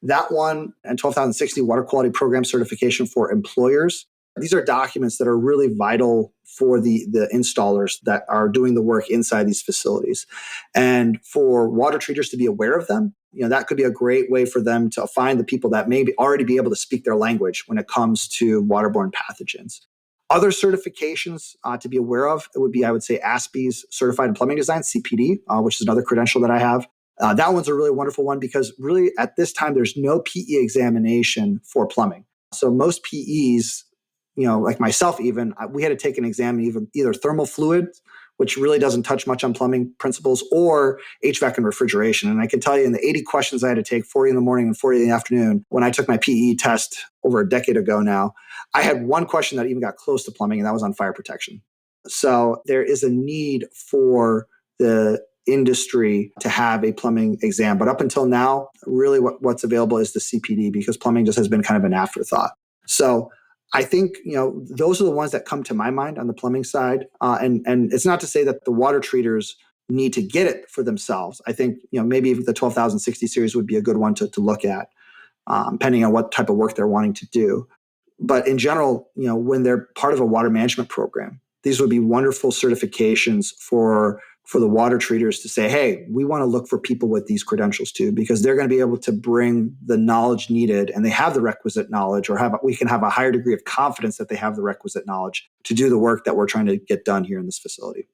That one and 12,060 Water Quality Program Certification for Employers. These are documents that are really vital for the installers that are doing the work inside these facilities. And for water treaters to be aware of them, that could be a great way for them to find the people that may already be able to speak their language when it comes to waterborne pathogens. Other certifications to be aware of, it would be, I would say, ASPE's Certified in Plumbing Design, CPD, which is another credential that I have. That one's a really wonderful one because really at this time, there's no PE examination for plumbing. So most PEs, like myself even, we had to take an exam in either thermal fluid, which really doesn't touch much on plumbing principles, or HVAC and refrigeration. And I can tell you in the 80 questions I had to take, 40 in the morning and 40 in the afternoon, when I took my PE test over a decade ago now, I had one question that even got close to plumbing, and that was on fire protection. So there is a need for the industry to have a plumbing exam. But up until now, really what's available is the CPD because plumbing just has been kind of an afterthought. So I think, those are the ones that come to my mind on the plumbing side. And it's not to say that the water treaters need to get it for themselves. I think, maybe the 12,060 series would be a good one to look at, depending on what type of work they're wanting to do. But in general, when they're part of a water management program, these would be wonderful certifications for the water treaters to say, hey, we want to look for people with these credentials too, because they're going to be able to bring the knowledge needed and they have the requisite knowledge, or we can have a higher degree of confidence that they have the requisite knowledge to do the work that we're trying to get done here in this facility.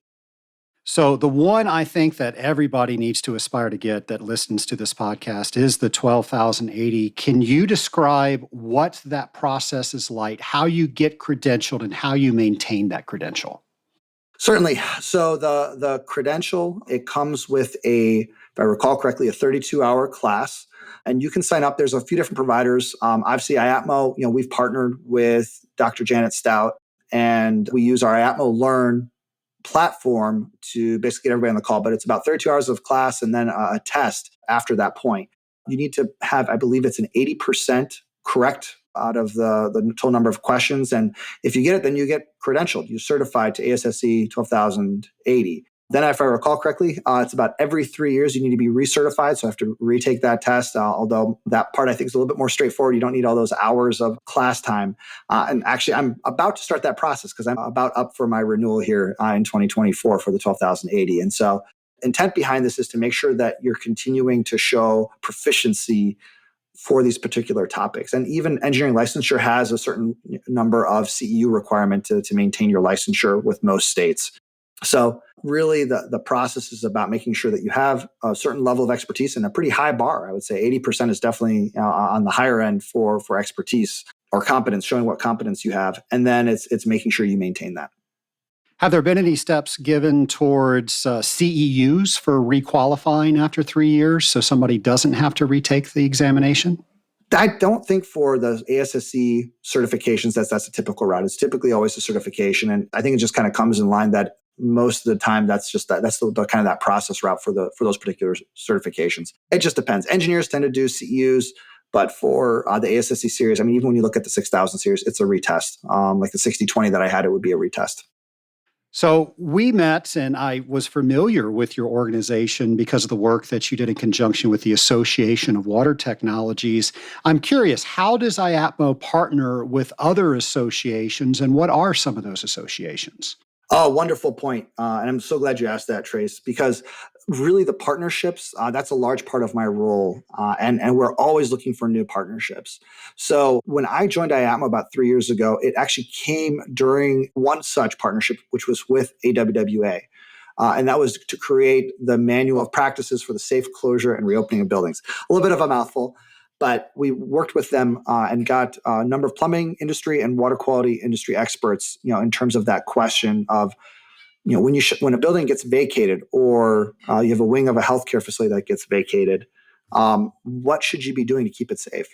So the one I think that everybody needs to aspire to get that listens to this podcast is the 12,080. Can you describe what that process is like, how you get credentialed and how you maintain that credential? Certainly. So the credential, it comes with if I recall correctly, a 32-hour class. And you can sign up. There's a few different providers. Obviously, IAPMO, we've partnered with Dr. Janet Stout, and we use our IAPMO Learn platform to basically get everybody on the call, but it's about 32 hours of class and then a test after that point. You need to have, I believe it's an 80% correct out of the total number of questions. And if you get it, then you get credentialed. You're certified to ASSE 12080. Then, if I recall correctly, it's about every 3 years you need to be recertified. So I have to retake that test, although that part I think is a little bit more straightforward. You don't need all those hours of class time. And actually, I'm about to start that process because I'm about up for my renewal here in 2024 for the 12080. And so intent behind this is to make sure that you're continuing to show proficiency for these particular topics. And even engineering licensure has a certain number of CEU requirement to maintain your licensure with most states. So really the process is about making sure that you have a certain level of expertise and a pretty high bar. I would say 80% is definitely on the higher end for expertise or competence, showing what competence you have. And then it's making sure you maintain that. Have there been any steps given towards CEUs for requalifying after 3 years so somebody doesn't have to retake the examination? I don't think for the ASSE certifications that's a typical route. It's typically always a certification. And I think it just kind of comes in line that most of the time that's the kind of that process route for those particular certifications. It just depends. Engineers tend to do CEUs, but for the ASSE series, I mean, even when you look at the 6000 series, it's a retest. Like the 6020 that I had, it would be a retest. So we met, and I was familiar with your organization because of the work that you did in conjunction with the Association of Water Technologies. I'm curious, how does IAPMO partner with other associations, and what are some of those associations? Oh, wonderful point. And I'm so glad you asked that, Trace, because really the partnerships, that's a large part of my role. And we're always looking for new partnerships. So when I joined IAPMO about 3 years ago, it actually came during one such partnership, which was with AWWA. And that was to create the manual of practices for the safe closure and reopening of buildings. A little bit of a mouthful, but we worked with them and got a number of plumbing industry and water quality industry experts, in terms of that question of, when a building gets vacated or you have a wing of a healthcare facility that gets vacated, what should you be doing to keep it safe?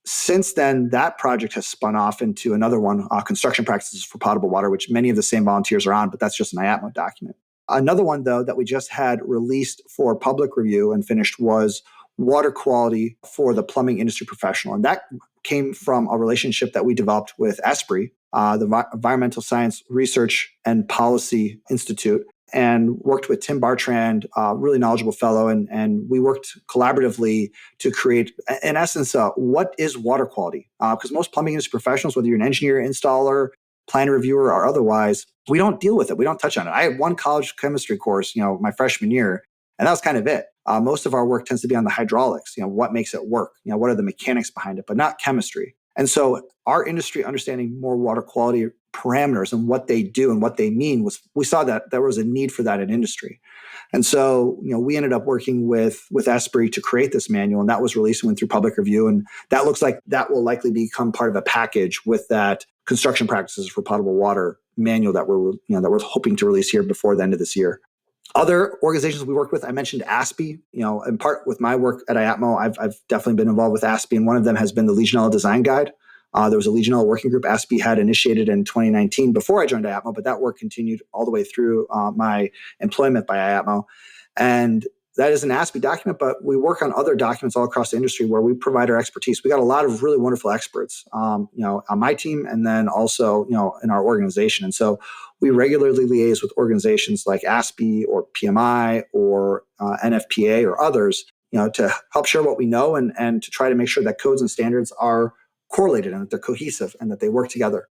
Since then, that project has spun off into another one, construction practices for potable water, which many of the same volunteers are on, but that's just an IAPMO document. Another one, though, that we just had released for public review and finished was water quality for the plumbing industry professional. And that came from a relationship that we developed with ESPRI, the Environmental Science Research and Policy Institute, and worked with Tim Bartrand, a really knowledgeable fellow. And we worked collaboratively to create, in essence, what is water quality? Because most plumbing industry professionals, whether you're an engineer, installer, planner, reviewer, or otherwise, we don't deal with it. We don't touch on it. I had one college chemistry course, my freshman year, and that was kind of it. Most of our work tends to be on the hydraulics, what makes it work, what are the mechanics behind it, but not chemistry. And so our industry understanding more water quality parameters and what they do and what they mean we saw that there was a need for that in industry. And so, we ended up working with ESPRI to create this manual, and that was released and went through public review. And that looks like that will likely become part of a package with that construction practices for potable water manual that we're hoping to release here before the end of this year. Other organizations we work with, I mentioned ASSE. In part with my work at IAPMO, I've definitely been involved with ASSE, and one of them has been the Legionella Design Guide. There was a Legionella working group ASSE had initiated in 2019 before I joined IAPMO, but that work continued all the way through my employment by IAPMO. And that is an ASSE document, but we work on other documents all across the industry where we provide our expertise. We got a lot of really wonderful experts, on my team, and then also, in our organization. And so we regularly liaise with organizations like ASSE or PMI or NFPA or others, to help share what we know and to try to make sure that codes and standards are correlated and that they're cohesive and that they work together.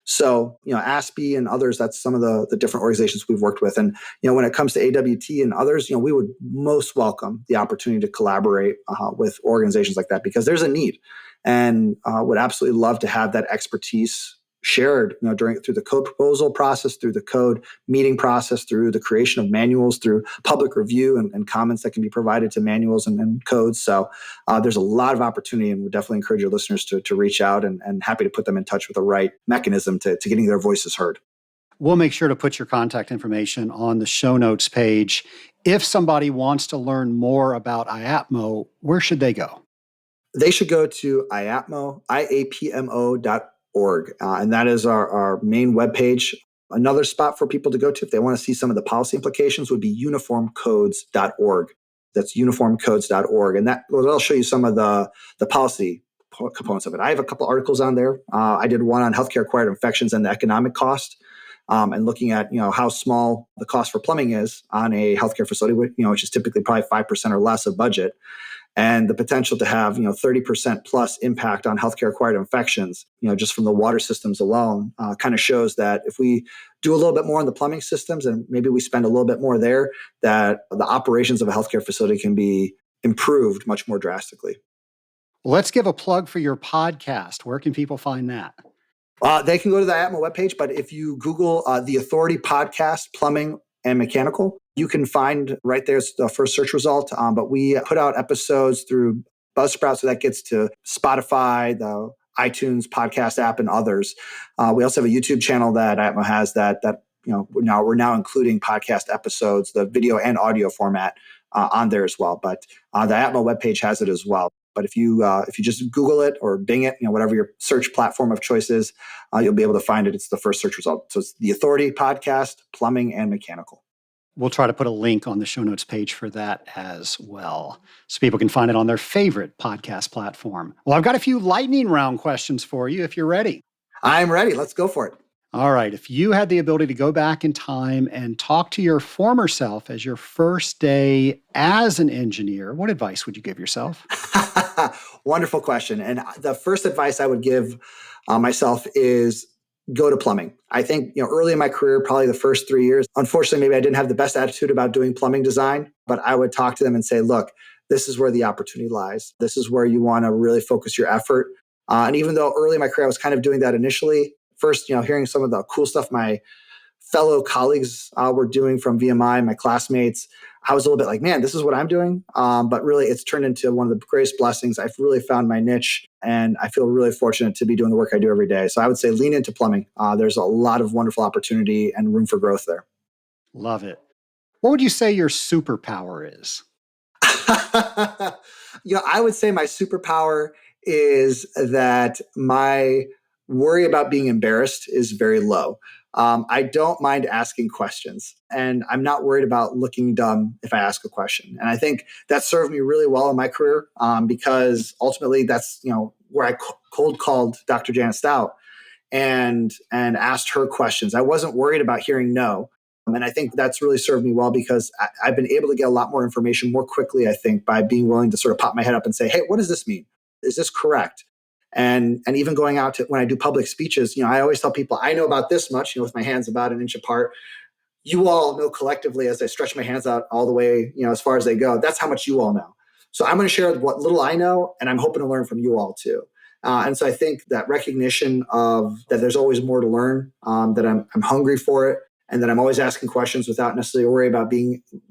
So, ASSE and others, that's some of the different organizations we've worked with. And, when it comes to AWT and others, we would most welcome the opportunity to collaborate with organizations like that because there's a need, and would absolutely love to have that expertise shared, through the code proposal process, through the code meeting process, through the creation of manuals, through public review and comments that can be provided to manuals and codes. So there's a lot of opportunity, and we definitely encourage your listeners to reach out and happy to put them in touch with the right mechanism to getting their voices heard. We'll make sure to put your contact information on the show notes page. If somebody wants to learn more about IAPMO, where should they go? They should go to IAPMO, IAPMO.org. And that is our main webpage. Another spot for people to go to if they want to see some of the policy implications would be uniformcodes.org. That's uniformcodes.org. And that'll show you some of the policy components of it. I have a couple articles on there. I did one on healthcare acquired infections and the economic cost, and looking at how small the cost for plumbing is on a healthcare facility, which is typically probably 5% or less of budget, and the potential to have 30% plus impact on healthcare acquired infections, just from the water systems alone, kind of shows that if we do a little bit more on the plumbing systems and maybe we spend a little bit more there, that the operations of a healthcare facility can be improved much more drastically. Let's give a plug for your podcast. Where can people find that? They can go to the IAPMO webpage, but if you Google the Authority Podcast, Plumbing and Mechanical, you can find right there's the first search result. But we put out episodes through Buzzsprout, so that gets to Spotify, the iTunes podcast app, and others. We also have a YouTube channel that IAPMO has that we're now including podcast episodes, the video and audio format on there as well. But the IAPMO webpage has it as well. But if you just Google it or Bing it, whatever your search platform of choice is, you'll be able to find it. It's the first search result. So it's the Authority Podcast, Plumbing and Mechanical. We'll try to put a link on the show notes page for that as well, so people can find it on their favorite podcast platform. Well, I've got a few lightning round questions for you if you're ready. I'm ready. Let's go for it. All right. If you had the ability to go back in time and talk to your former self as your first day as an engineer, what advice would you give yourself? Wonderful question. And the first advice I would give myself is go to plumbing. I think, early in my career, probably the first 3 years, unfortunately, maybe I didn't have the best attitude about doing plumbing design, but I would talk to them and say, look, this is where the opportunity lies. This is where you want to really focus your effort. And even though early in my career, I was kind of doing that initially, first, hearing some of the cool stuff my fellow colleagues were doing from VMI, my classmates, I was a little bit like, man, this is what I'm doing. But really, it's turned into one of the greatest blessings. I've really found my niche, and I feel really fortunate to be doing the work I do every day. So I would say lean into plumbing. There's a lot of wonderful opportunity and room for growth there. Love it. What would you say your superpower is? I would say my superpower is that my worry about being embarrassed is very low. I don't mind asking questions, and I'm not worried about looking dumb if I ask a question. And I think that served me really well in my career, because ultimately that's where I cold called Dr. Janet Stout and asked her questions. I wasn't worried about hearing no. And I think that's really served me well because I've been able to get a lot more information more quickly, I think, by being willing to sort of pop my head up and say, hey, what does this mean? Is this correct? And even going out to when I do public speeches, I always tell people I know about this much, with my hands about an inch apart. You all know collectively as I stretch my hands out all the way, as far as they go. That's how much you all know. So I'm going to share what little I know, and I'm hoping to learn from you all too. And so I think that recognition of that there's always more to learn, that I'm hungry for it, and that I'm always asking questions without necessarily worry about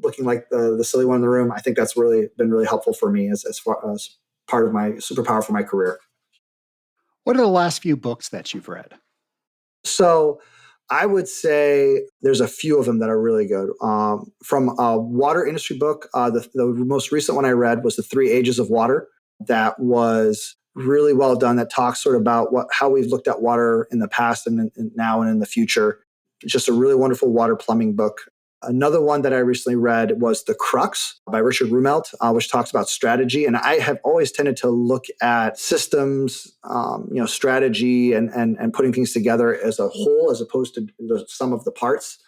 looking like the silly one in the room. I think that's really been really helpful for me as far as part of my superpower for my career. What are the last few books that you've read? So I would say there's a few of them that are really good. From a water industry book, the most recent one I read was The 3 Ages of Water. That was really well done. That talks sort of about how we've looked at water in the past and now and in the future. It's just a really wonderful water plumbing book. Another one that I recently read was The Crux by Richard Rumelt, which talks about strategy. And I have always tended to look at systems, strategy and putting things together as a whole, as opposed to the sum of the parts.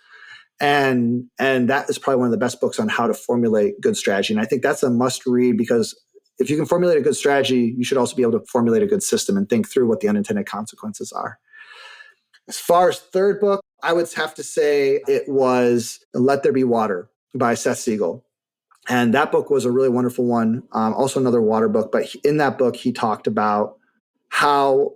And that is probably one of the best books on how to formulate good strategy. And I think that's a must read, because if you can formulate a good strategy, you should also be able to formulate a good system and think through what the unintended consequences are. As far as third book, I would have to say it was Let There Be Water by Seth Siegel. And that book was a really wonderful one. Also another water book. But in that book, he talked about how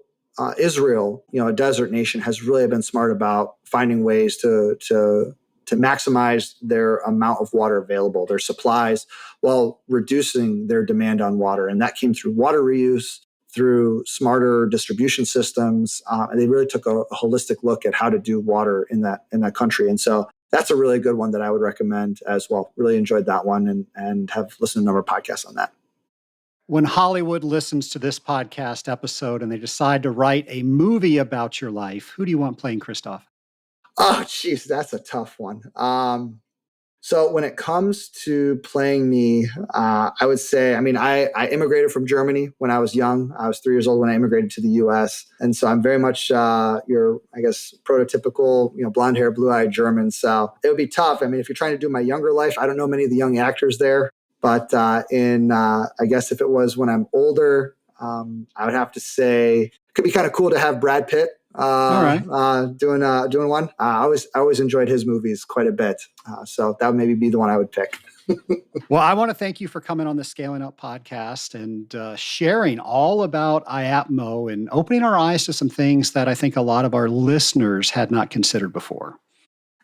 Israel, a desert nation, has really been smart about finding ways to maximize their amount of water available, their supplies, while reducing their demand on water. And that came through water reuse, through smarter distribution systems. And they really took a holistic look at how to do water in that country. And so that's a really good one that I would recommend as well. Really enjoyed that one and have listened to a number of podcasts on that. When Hollywood listens to this podcast episode and they decide to write a movie about your life, who do you want playing Christoph? Oh, geez, that's a tough one. So when it comes to playing me, I would say, I immigrated from Germany when I was young. I was 3 years old when I immigrated to the U.S. And so I'm very much your, I guess, prototypical, blonde hair, blue eyed German. So it would be tough. If you're trying to do my younger life, I don't know many of the young actors there. But I guess if it was when I'm older, I would have to say it could be kind of cool to have Brad Pitt All right. doing one. I always enjoyed his movies quite a bit. So that would maybe be the one I would pick. Well, I want to thank you for coming on the Scaling Up podcast and sharing all about IAPMO and opening our eyes to some things that I think a lot of our listeners had not considered before.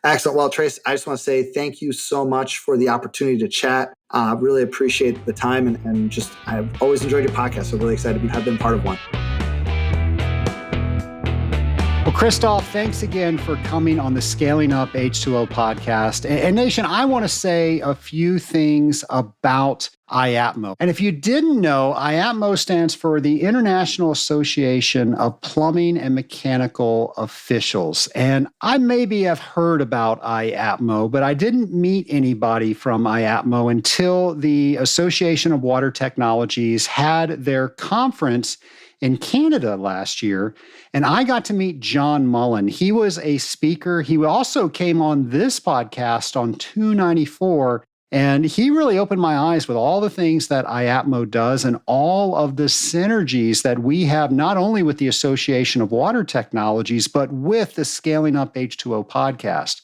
Excellent. Well, Trace, I just want to say thank you so much for the opportunity to chat. Really appreciate the time and just I've always enjoyed your podcast. So really excited to have been part of one. Well, Christoph, thanks again for coming on the Scaling Up H2O podcast. And Nation, I want to say a few things about IAPMO. And if you didn't know, IAPMO stands for the International Association of Plumbing and Mechanical Officials. And I maybe have heard about IAPMO, but I didn't meet anybody from IAPMO until the Association of Water Technologies had their conference in Canada last year, and I got to meet John Mullen. He was a speaker. He also came on this podcast on 294, and he really opened my eyes with all the things that IAPMO does and all of the synergies that we have, not only with the Association of Water Technologies, but with the Scaling Up H2O podcast.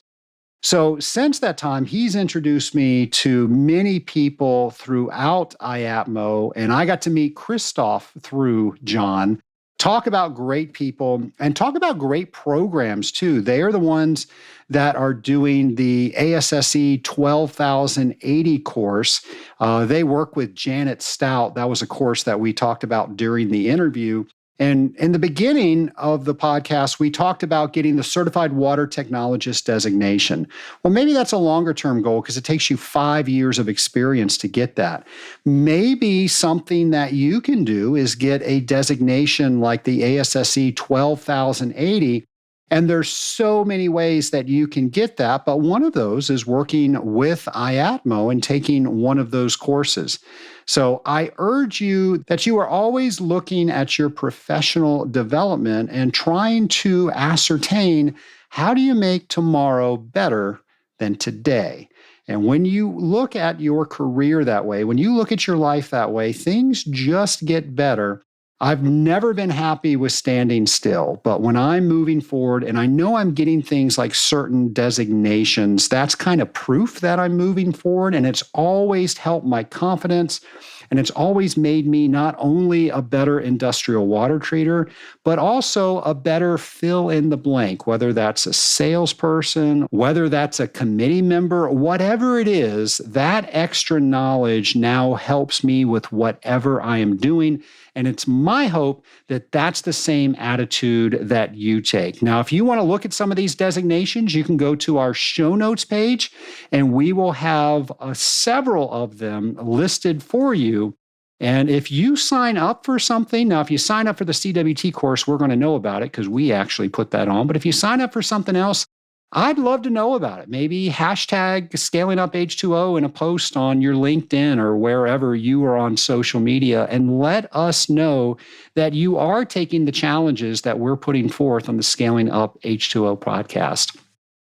So since that time, he's introduced me to many people throughout IAPMO, and I got to meet Christoph through John, talk about great people, and talk about great programs too. They are the ones that are doing the ASSE 12,080 course. They work with Janet Stout. That was a course that we talked about during the interview. And in the beginning of the podcast, we talked about getting the Certified Water Technologist designation. Well, maybe that's a longer term goal because it takes you 5 years of experience to get that. Maybe something that you can do is get a designation like the ASSE 12,080. And there's so many ways that you can get that, but one of those is working with IAPMO and taking one of those courses. So I urge you that you are always looking at your professional development and trying to ascertain, how do you make tomorrow better than today? And when you look at your career that way, when you look at your life that way, things just get better. I've never been happy with standing still, but when I'm moving forward and I know I'm getting things like certain designations, that's kind of proof that I'm moving forward, and it's always helped my confidence. And it's always made me not only a better industrial water treater, but also a better fill in the blank, whether that's a salesperson, whether that's a committee member, whatever it is, that extra knowledge now helps me with whatever I am doing. And it's my hope that that's the same attitude that you take. Now, if you want to look at some of these designations, you can go to our show notes page, and we will have several of them listed for you. And if you sign up for something, now, if you sign up for the CWT course, we're going to know about it because we actually put that on. But if you sign up for something else, I'd love to know about it. Maybe hashtag Scaling Up H2O in a post on your LinkedIn or wherever you are on social media, and let us know that you are taking the challenges that we're putting forth on the Scaling Up H2O podcast.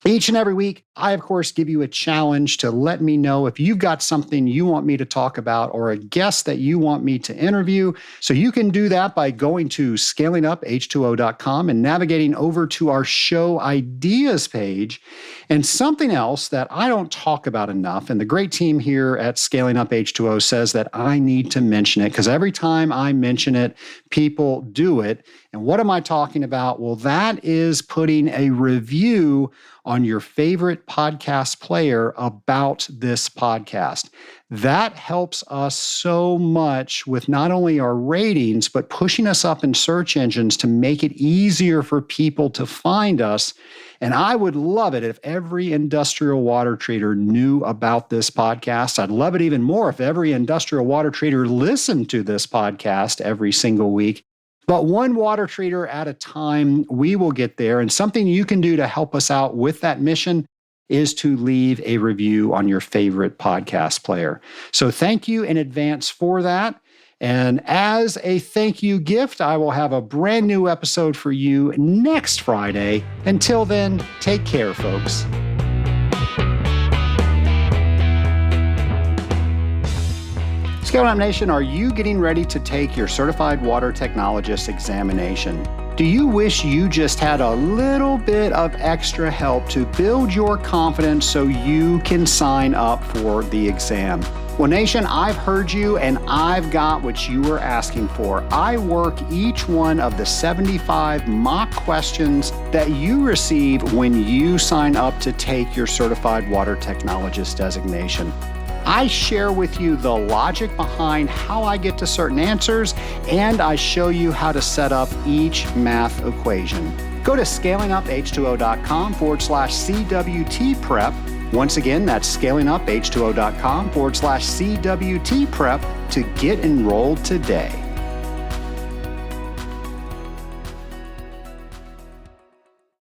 Each and every week, I, of course, give you a challenge to let me know if you've got something you want me to talk about or a guest that you want me to interview. So you can do that by going to scalinguph2o.com and navigating over to our show ideas page. And something else that I don't talk about enough, and the great team here at Scaling Up H2O says that I need to mention it because every time I mention it, people do it. And what am I talking about? Well, that is putting a review on your favorite podcast player about this podcast. That helps us so much with not only our ratings, but pushing us up in search engines to make it easier for people to find us. And I would love it if every industrial water treater knew about this podcast. I'd love it even more if every industrial water treater listened to this podcast every single week. But one water treater at a time, we will get there. And something you can do to help us out with that mission is to leave a review on your favorite podcast player. So thank you in advance for that. And as a thank you gift, I will have a brand new episode for you next Friday. Until then, take care, folks. Scaling Up Nation, are you getting ready to take your Certified Water Technologist examination? Do you wish you just had a little bit of extra help to build your confidence so you can sign up for the exam? Well, Nation, I've heard you and I've got what you were asking for. I work each one of the 75 mock questions that you receive when you sign up to take your Certified Water Technologist designation. I share with you the logic behind how I get to certain answers, and I show you how to set up each math equation. Go to scalinguph2o.com/CWT prep. Once again, that's scalinguph2o.com/CWT prep to get enrolled today.